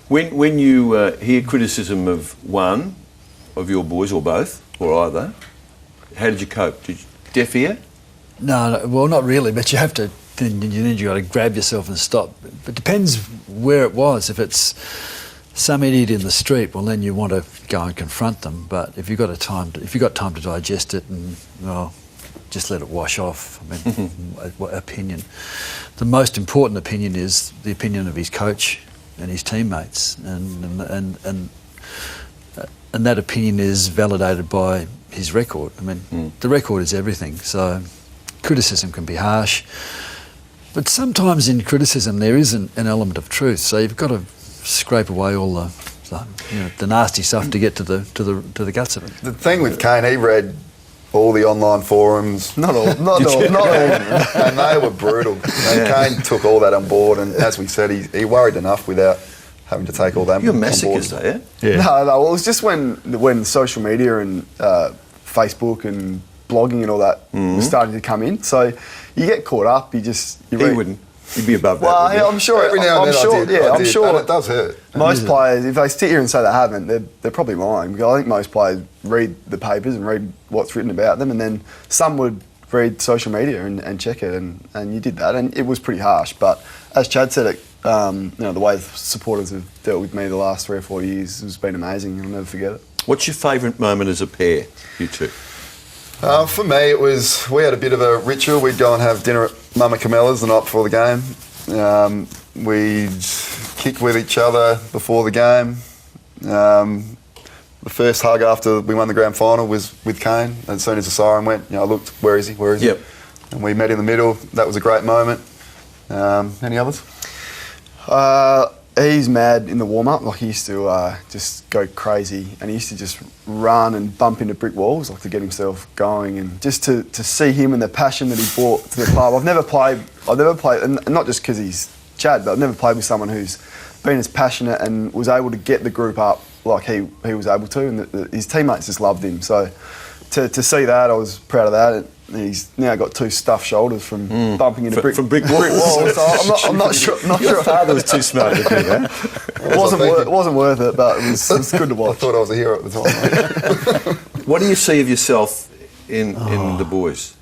When you hear criticism of one of your boys, or both, or either, how did you cope? Did you deaf ear? No, well, not really, but you have to. Then you got to grab yourself and stop. It depends where it was. If it's some idiot in the street, well, then you want to go and confront them. But if you've got time to digest it, and just let it wash off. I mean, opinion. The most important opinion is the opinion of his coach and his teammates, and that opinion is validated by his record. I mean, the record is everything. So criticism can be harsh. But sometimes in criticism there is an element of truth, so you've got to scrape away all the nasty stuff to get to the guts of it. The thing with Kane, he read all the online forums, not all, and they were brutal. And Kane took all that on board, and as we said, he worried enough without having to take all that. You're masochist, are you? Yeah. No, well, it was just when social media and Facebook and blogging and all that was starting to come in. So you get caught up. You wouldn't. You'd be above that. Well, yeah, I'm sure. Every now and then I did, I'm sure. And it does hurt. Most players, if they sit here and say they haven't, they're probably lying. Because I think most players read the papers and read what's written about them, and then some would read social media and check it, and you did that, and it was pretty harsh. But as Chad said, the way the supporters have dealt with me the last 3 or 4 years has been amazing. I'll never forget it. What's your favourite moment as a pair, you two? For me, we had a bit of a ritual. We'd go and have dinner at Mama Camella's the night before the game. We'd kick with each other before the game. The first hug after we won the grand final was with Kane. As soon as the siren went, I looked, where is he? Yep. And we met in the middle. That was a great moment. Any others? He's mad in the warm-up. Like, he used to just go crazy, and he used to just run and bump into brick walls, like, to get himself going. And just to see him and the passion that he brought to the club. I've never played, and not just because he's Chad, but I've never played with someone who's been as passionate and was able to get the group up like he was able to, and his teammates just loved him. So to see that, I was proud of that. He's now got 2 stuffed shoulders from bumping into brick walls. So I'm not sure. Your father was too smart to do that. It wasn't worth it, but it was good to watch. I thought I was a hero at the time. What do you see of yourself in the boys?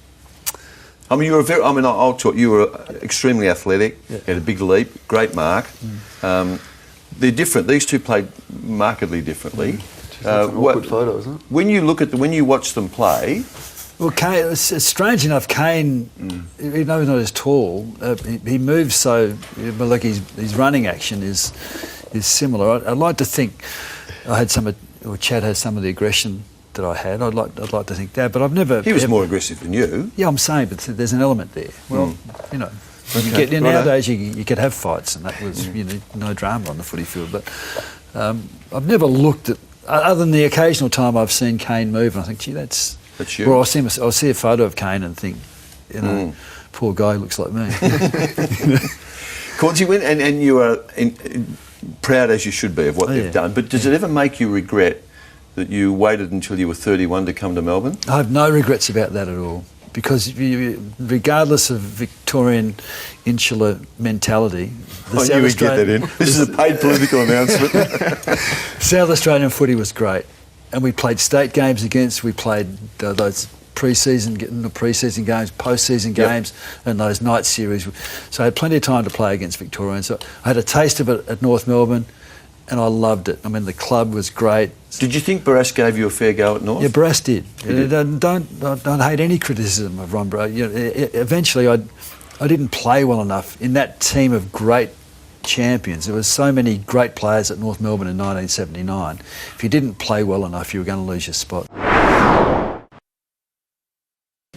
I mean, I'll talk. You were extremely athletic. You had a big leap, great mark. They're different. These two played markedly differently. That's an awkward photo, isn't it? When you watch them play. Well, Kane, it's strange enough, Kane, even though he's not as tall, he moves so, like his running action is similar. I'd like to think Chad has some of the aggression that I had. I'd like to think that, but I've never... He was more aggressive than you. Yeah, I'm saying, but there's an element there. Well, nowadays you could have fights, and that was no drama on the footy field. But I've never looked at, other than the occasional time I've seen Kane move, and I think, gee, that's you. Or I'll see a photo of Kane and think, poor guy looks like me. Cordsy, and you are proud as you should be of what they've done. But does it ever make you regret that you waited until you were 31 to come to Melbourne? I have no regrets about that at all, because regardless of Victorian insular mentality... I knew we'd get that in. This is a paid political announcement. South Australian footy was great, and we played state games we played those pre-season games, post-season games, and those night series. So I had plenty of time to play against Victorians. So I had a taste of it at North Melbourne, and I loved it. I mean, the club was great. Did you think Barras gave you a fair go at North? Yeah, Barras did. Don't hate any criticism of Ron Barras. Eventually, I didn't play well enough in that team of great champions. There were so many great players at North Melbourne in 1979. If you didn't play well enough, you were going to lose your spot.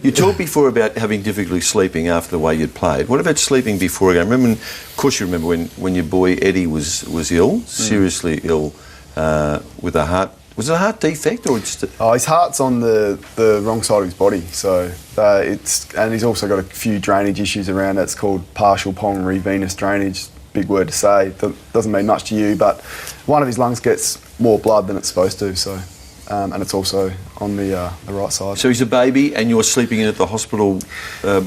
You talked before about having difficulty sleeping after the way you'd played. What about sleeping before a game? Of course you remember when your boy Eddie was ill, seriously ill, with a heart... Was it a heart defect or just... His heart's on the wrong side of his body, so and he's also got a few drainage issues around it. It's called partial pulmonary venous drainage. Big word to say. Doesn't mean much to you, but one of his lungs gets more blood than it's supposed to, so... and it's also on the right side. So he's a baby, and you're sleeping in at the hospital 2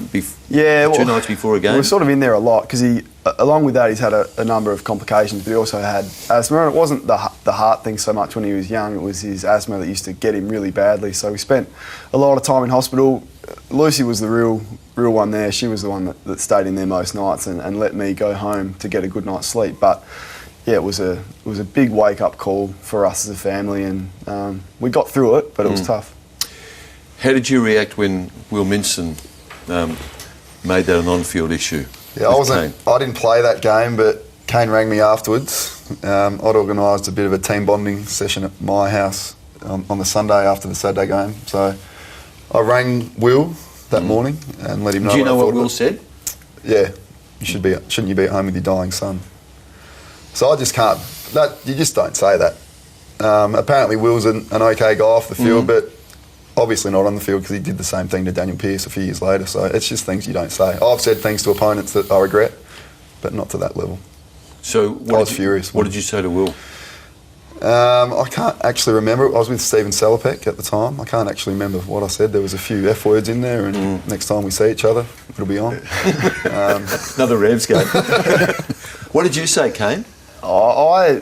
nights before a game? We were sort of in there a lot because along with that, he's had a number of complications, but he also had asthma, and it wasn't the heart thing so much when he was young, it was his asthma that used to get him really badly. So we spent a lot of time in hospital. Lucy was the real one there. She was the one that stayed in there most nights and let me go home to get a good night's sleep. But yeah, it was a big wake-up call for us as a family, and we got through it, but it was tough. How did you react when Will Minson made that an on-field issue? Yeah, I didn't play that game, but Kane rang me afterwards. I'd organised a bit of a team bonding session at my house on the Sunday after the Saturday game. So I rang Will that morning and let him know. Do you know what Will said? Yeah, shouldn't you be at home with your dying son? So I just can't. You just don't say that. Apparently, Will's an okay guy off the field, but obviously not on the field because he did the same thing to Daniel Pearce a few years later. So it's just things you don't say. I've said things to opponents that I regret, but not to that level. So I was furious. What did you say to Will? I can't actually remember. I was with Stephen Salopek at the time. I can't actually remember what I said. There was a few F words in there, and next time we see each other, it'll be on. Another Revs game. What did you say, Kane? I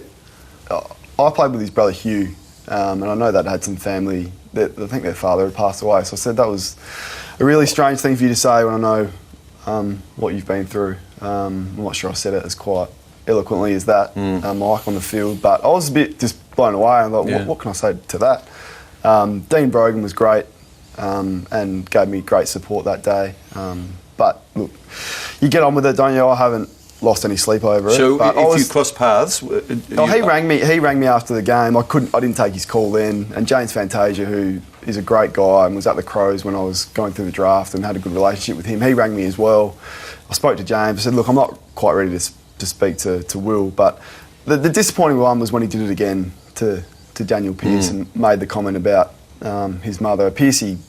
played with his brother Hugh, and I know that had some family. I think their father had passed away, so I said that was a really strange thing for you to say when I know what you've been through. I'm not sure I said it as quite eloquently as that, Mike, on the field, but I was a bit just blown away. I thought, what can I say to that? Dean Brogan was great and gave me great support that day. But look, you get on with it, don't you? I haven't lost any sleep over it. So if you cross paths, he rang me. He rang me after the game. I didn't take his call then. And James Fantasia, who is a great guy and was at the Crows when I was going through the draft and had a good relationship with him, he rang me as well. I spoke to James. I said, look, I'm not quite ready to speak to Will, but the disappointing one was when he did it again to Daniel Pearce and made the comment about his mother. Pearcey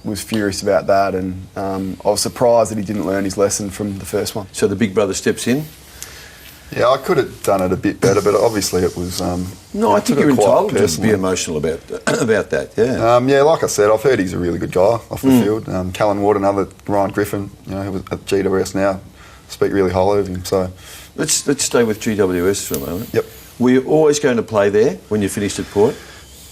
was furious about that, and I was surprised that he didn't learn his lesson from the first one. So the big brother steps in? Yeah, I could have done it a bit better, but obviously it was... no, I think you're entitled to be emotional about that, yeah. Yeah, like I said, I've heard he's a really good guy off the field. Callan Ward, another Ryan Griffin, who was at GWS now, speak really highly of him, so... Let's stay with GWS for a moment. Yep. Were you always going to play there when you finished at Port?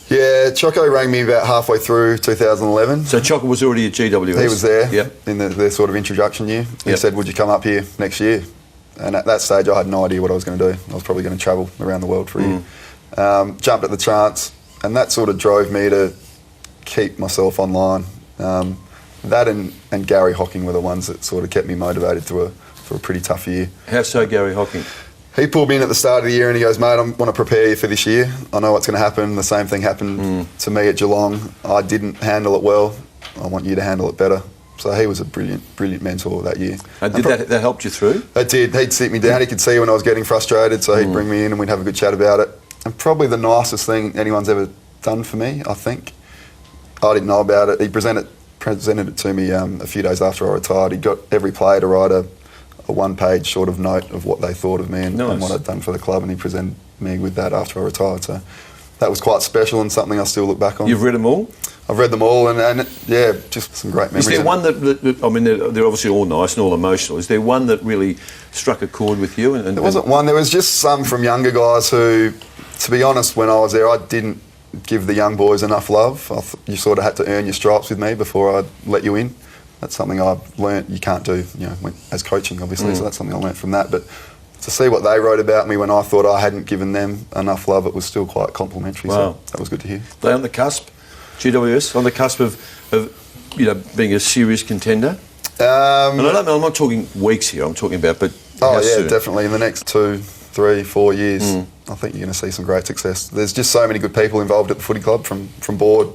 Yeah, Choco rang me about halfway through 2011. So Choco was already at GWS? He was there in their sort of introduction year. He said, would you come up here next year? And at that stage, I had no idea what I was going to do. I was probably going to travel around the world for a year. Jumped at the chance, and that sort of drove me to keep myself online. That and Gary Hocking were the ones that sort of kept me motivated for a pretty tough year. How so, Gary Hocking? He pulled me in at the start of the year and he goes, mate, I want to prepare you for this year. I know what's going to happen. The same thing happened to me at Geelong. I didn't handle it well. I want you to handle it better. So he was a brilliant mentor that year. And did that helped you through? It did. He'd sit me down. He could see when I was getting frustrated, so he'd bring me in and we'd have a good chat about it. And probably the nicest thing anyone's ever done for me, I think. I didn't know about it. He presented it to me a few days after I retired. He got every player to write a one-page sort of note of what they thought of me and what I'd done for the club, and he presented me with that after I retired. So that was quite special and something I still look back on. You've read them all? I've read them all, and yeah, just some great memories. Is there one that I mean, they're obviously all nice and all emotional. Is there one that really struck a chord with you? There wasn't one. There was just some from younger guys who, to be honest, when I was there, I didn't give the young boys enough love. You sort of had to earn your stripes with me before I'd let you in. That's something I've learnt you can't do, as coaching, obviously. So that's something I learnt from that. But to see what they wrote about me when I thought I hadn't given them enough love, it was still quite complimentary. Wow. So that was good to hear. They on the cusp, GWS, on the cusp of being a serious contender. And I'm not talking weeks here. I'm talking about, but how soon? Definitely in the next 2, 3, 4 years. I think you're going to see some great success. There's just so many good people involved at the footy club, from board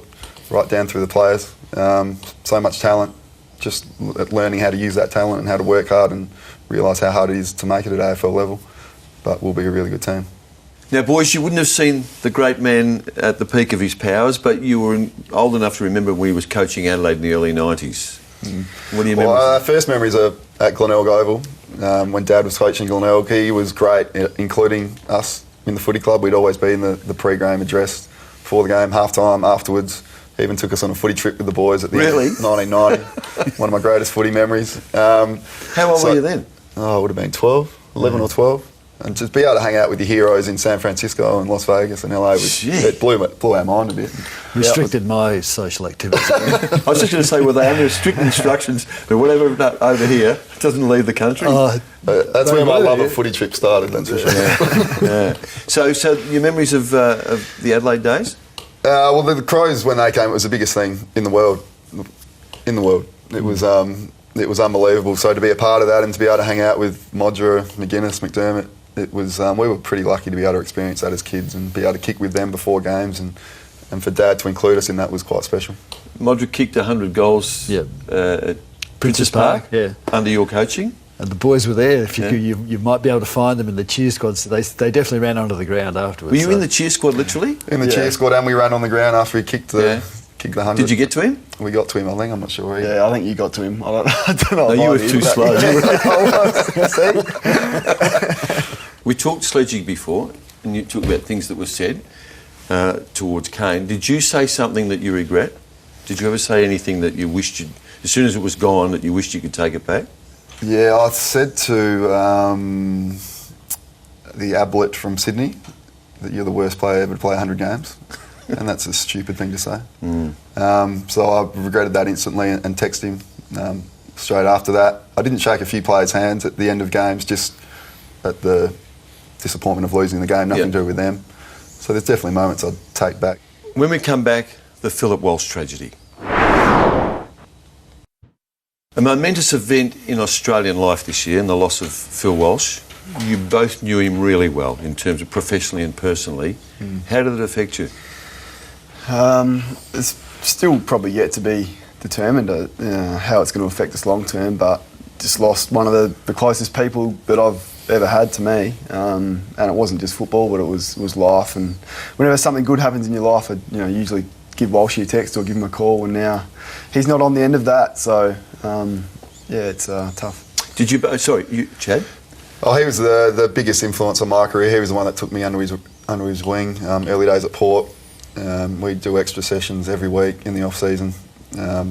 right down through the players. So much talent. Just learning how to use that talent and how to work hard and realise how hard it is to make it at AFL level. But we'll be a really good team. Now, boys, you wouldn't have seen the great man at the peak of his powers, but you were old enough to remember when he was coaching Adelaide in the early 90s. What do you remember? Well, our first memories are at Glenelg Oval. When Dad was coaching Glenelg, he was great, including us in the footy club. We'd always be in the pre-game address before the game, half-time, afterwards. He even took us on a footy trip with the boys at the end of 1990. One of my greatest footy memories. How old were you then? Oh, I would have been 12, 11 or 12. And just be able to hang out with your heroes in San Francisco and Las Vegas and LA, it blew our mind a bit. Restricted my social activities. I was just going to say, were they under strict instructions that whatever over here doesn't leave the country? That's where my love of footy trip started, that's for sure. Yeah. So your memories of the Adelaide days? Well, the Crows, when they came, it was the biggest thing in the world. It was unbelievable. So to be a part of that and to be able to hang out with Modra, McGuinness, McDermott, it was. We were pretty lucky to be able to experience that as kids and be able to kick with them before games, and for Dad to include us in that was quite special. Modra kicked 100 goals at Princess Park under your coaching. And the boys were there. If you might be able to find them in the cheer squads. They definitely ran onto the ground afterwards. Were you in the cheer squad, literally? In the cheer squad, and we ran on the ground after he kicked the 100. Did you get to him? We got to him, I think. I'm not sure. Yeah, I think you got to him. I don't know. No, you were too slow. See? We talked sledging before, and you talked about things that were said towards Kane. Did you say something that you regret? Did you ever say anything that you wished you, as soon as it was gone, that you wished you could take it back? Yeah, I said to the Ablett from Sydney that you're the worst player ever to play 100 games. And that's a stupid thing to say. So I regretted that instantly and texted him straight after that. I didn't shake a few players' hands at the end of games, just at the disappointment of losing the game, nothing to do with them. So there's definitely moments I'd take back. When we come back, the Philip Walsh tragedy. A momentous event in Australian life this year, and the loss of Phil Walsh. You both knew him really well in terms of professionally and personally. How did it affect you? It's still probably yet to be determined how it's going to affect us long term, but just lost one of the closest people that I've ever had to me, and it wasn't just football, but it was life. And whenever something good happens in your life, I usually give Walshy a text or give him a call, and now he's not on the end of that, so it's tough. Did you? Sorry, Chad? Oh, he was the biggest influence on my career. He was the one that took me under his wing. Early days at Port, we do extra sessions every week in the off season,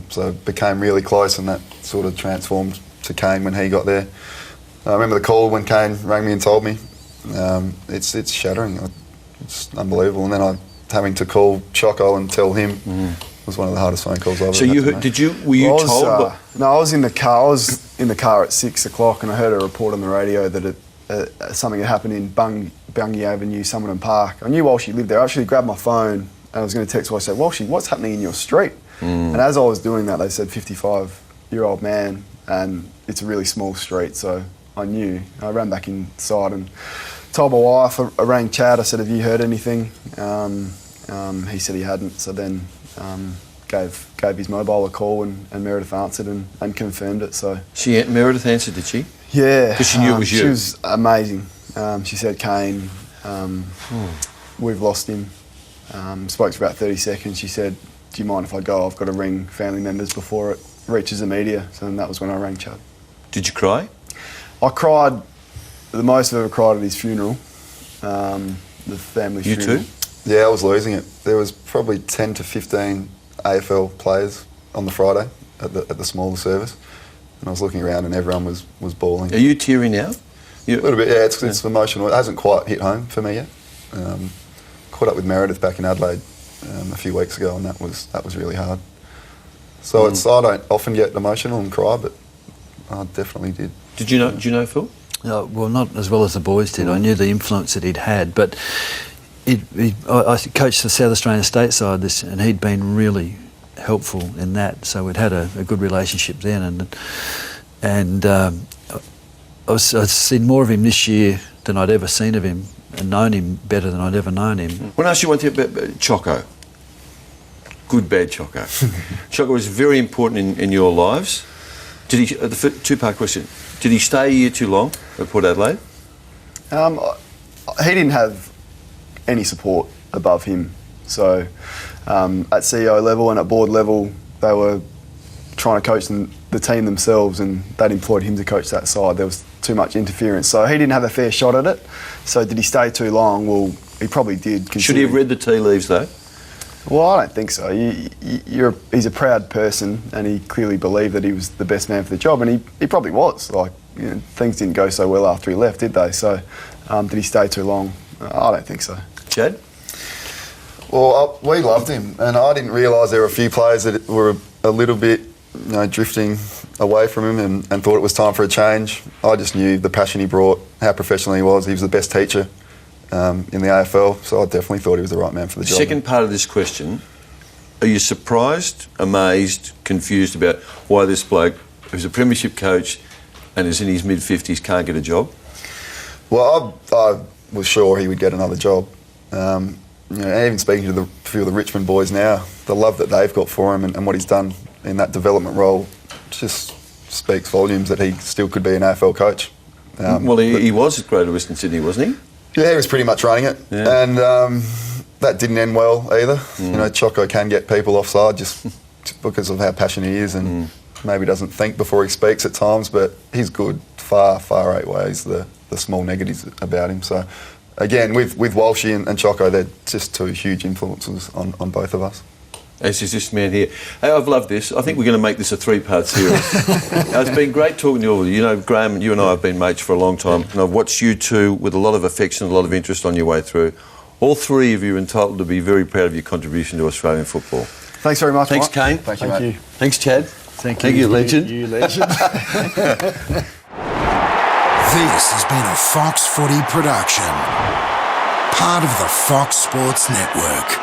so became really close, and that sort of transformed to Kane when he got there. I remember the call when Kane rang me and told me. It's shattering. It's unbelievable. And then having to call Choco and tell him was one of the hardest phone calls I've ever had. So were you told? No, I was in the car. I was in the car at 6 o'clock, and I heard a report on the radio that something had happened in Bungie Avenue, Summerton Park. I knew Walshy lived there. I actually grabbed my phone and I was going to text Walshy, Walshy, what's happening in your street? And as I was doing that, they said 55-year-old man, and it's a really small street, so I knew. I ran back inside and told my wife. I rang Chad. I said, have you heard anything? He said he hadn't. So then gave his mobile a call, and Meredith answered and confirmed it. So Meredith answered, did she? Yeah. Because she knew it was you. She was amazing. She said, Kane, we've lost him. Spoke for about 30 seconds. She said, do you mind if I go? I've got to ring family members before it reaches the media. So then that was when I rang Chad. Did you cry? I cried the most I've ever cried at his funeral, the family funeral. You too? Yeah, I was losing it. There was probably 10 to 15 AFL players on the Friday at the smaller service, and I was looking around and everyone was bawling. Are you tearing now? A little bit, yeah. It's emotional. It hasn't quite hit home for me yet. Caught up with Meredith back in Adelaide a few weeks ago, and that was really hard. So I don't often get emotional and cry, but I definitely did. Did you know Phil? Well, not as well as the boys did. I knew the influence that he'd had, but I coached the South Australian state side this, and he'd been really helpful in that. So we'd had a good relationship then, and I've seen more of him this year than I'd ever seen of him, and known him better than I'd ever known him. I want to ask you one thing about Choco. Good, bad Choco. Choco was very important in your lives. Did he? The two-part question. Did he stay a year too long at Port Adelaide? He didn't have any support above him. So at CEO level and at board level, they were trying to coach the team themselves, and they'd employed him to coach that side. There was too much interference. So he didn't have a fair shot at it. So did he stay too long? Well, he probably did. Should he have read the tea leaves, though? Well, I don't think so. He's a proud person, and he clearly believed that he was the best man for the job, and he probably was. Like, things didn't go so well after he left, did they? So, did he stay too long? I don't think so. Chad? Well, we loved him, and I didn't realise there were a few players that were a little bit, drifting away from him and thought it was time for a change. I just knew the passion he brought, how professional he was. He was the best teacher in the AFL, so I definitely thought he was the right man for the job. Second part of this question, are you surprised, amazed, confused about why this bloke, who's a premiership coach and is in his mid-50s, can't get a job? Well, I was sure he would get another job. Even speaking to a few of the Richmond boys now, the love that they've got for him and what he's done in that development role just speaks volumes that he still could be an AFL coach. He was at Greater Western Sydney, wasn't he? Yeah, he was pretty much running it. Yeah. And that didn't end well either. Choco can get people offside just because of how passionate he is and maybe doesn't think before he speaks at times, but he's good, far outweighs the small negatives about him. So, again, with Walshy and Choco, they're just two huge influences on both of us. As is this man here. Hey, I've loved this. I think we're going to make this a 3-part series. It's been great talking to you all. You know, Graham, you and I have been mates for a long time, and I've watched you two with a lot of affection, a lot of interest on your way through. All three of you are entitled to be very proud of your contribution to Australian football. Thanks very much, Thanks, Mike. Kane. Thank you, mate. Thanks, Chad. Thank you, legend. You legend. This has been a Fox Footy production, part of the Fox Sports Network.